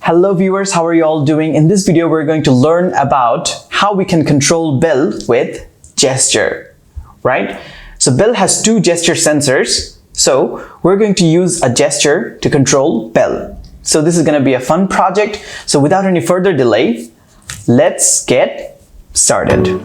Hello viewers, how are you all doing? In this video, we're going to learn about how we can control bell with gesture, right? So bell has two gesture sensors. So we're going to use a gesture to control bell. So this is going to be a fun project. So without any further delay, let's get started.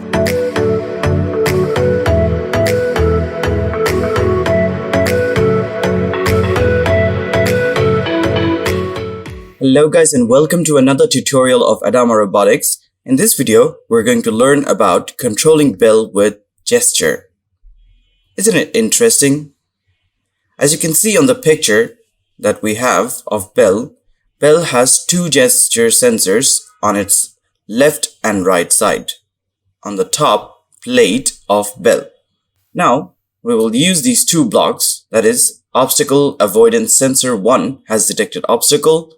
Hello guys, and welcome to another tutorial of Adama Robotics. In this video, we're going to learn about controlling bell with gesture. Isn't it interesting? As you can see on the picture that we have of bell, bell has two gesture sensors on its left and right side on the top plate of bell. Now, we will use these two blocks, that is, obstacle avoidance sensor 1 has detected obstacle,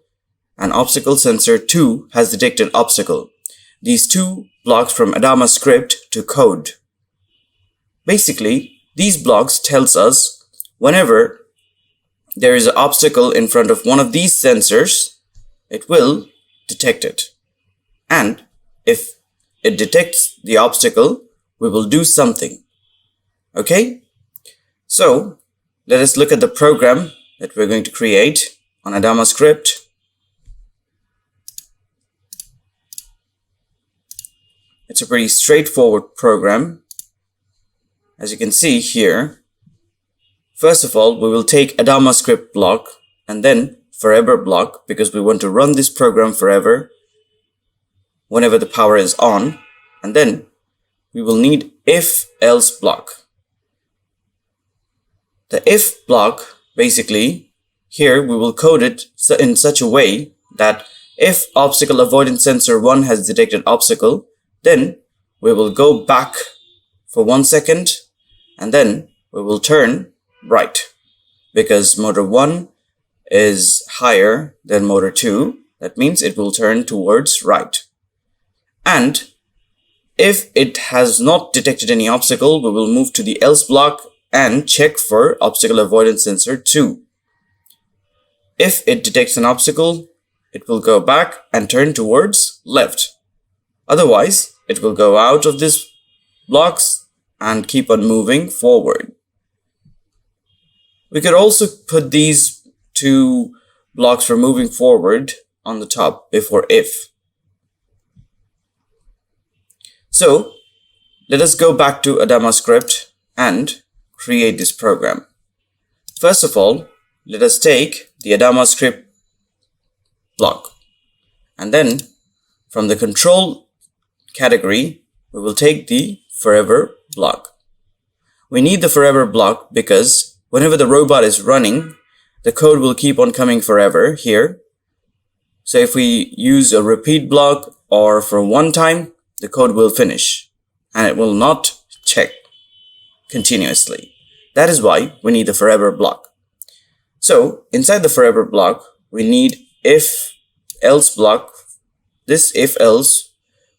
and obstacle sensor 2 has detected obstacle. These two blocks from Adama script to code. Basically, these blocks tells us whenever there is an obstacle in front of one of these sensors, it will detect it. And if it detects the obstacle, we will do something. Okay? So, let us look at the program that we're going to create on Adama script. It's a pretty straightforward program. As you can see here, first of all, we will take Adama script block and then forever block because we want to run this program forever whenever the power is on. And then we will need if else block. The if block, basically, here we will code it in such a way that if obstacle avoidance sensor 1 has detected obstacle, then we will go back for 1 second and then we will turn right because motor 1 is higher than motor 2. That means it will turn towards right. And if it has not detected any obstacle, we will move to the else block and check for obstacle avoidance sensor 2. If it detects an obstacle, it will go back and turn towards left. Otherwise, it will go out of these blocks and keep on moving forward. We could also put these two blocks for moving forward on the top before if. So, let us go back to Adama script and create this program. First of all, let us take the Adama script block and then from the control category, we will take the forever block. We need the forever block because whenever the robot is running, the code will keep on coming forever here. So if we use a repeat block or for one time, the code will finish and it will not check continuously. That is why we need the forever block. So inside the forever block, we need if else block. This if else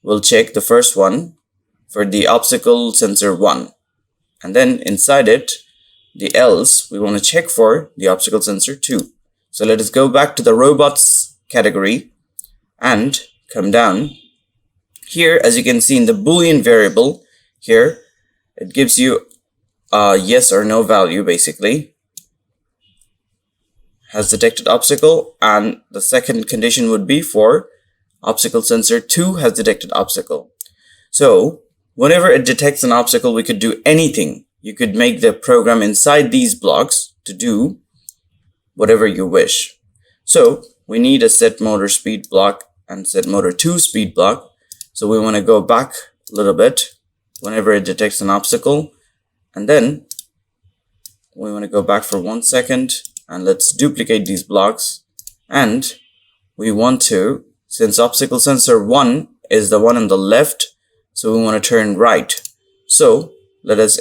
will check the first one for the obstacle sensor 1. And then inside it, the else, we want to check for the obstacle sensor 2. So let us go back to the robots category and come down. Here, as you can see in the Boolean variable, here, it gives you a yes or no value basically. Has detected obstacle, and the second condition would be for obstacle sensor 2 has detected obstacle. So whenever it detects an obstacle, we could do anything. You could make the program inside these blocks to do whatever you wish. So we need a set motor speed block and set motor 2 speed block. So we want to go back a little bit whenever it detects an obstacle. And then we want to go back for 1 second and let's duplicate these blocks. And we want to, since obstacle sensor 1 is the one on the left, so we want to turn right. So let us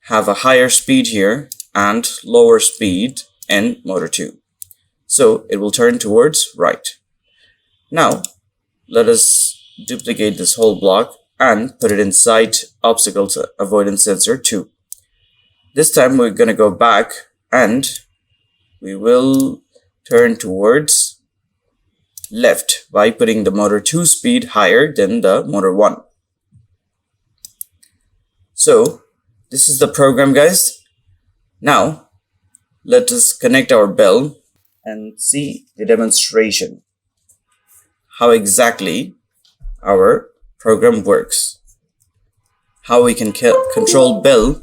have a higher speed here and lower speed in motor 2. So it will turn towards right. Now let us duplicate this whole block and put it inside obstacle avoidance sensor 2. This time we're going to go back and we will turn towards left by putting the motor 2 speed higher than the motor 1. So this is the program, guys. Now let us connect our bell and see the demonstration, how exactly our program works, how we can control bell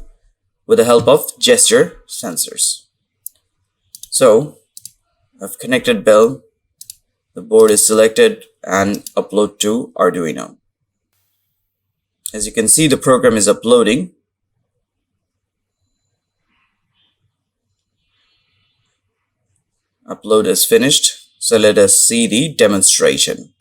with the help of gesture sensors. So I've connected bell, the board is selected, and upload to Arduino. As you can see, the program is uploading. Upload is finished. So let us see the demonstration.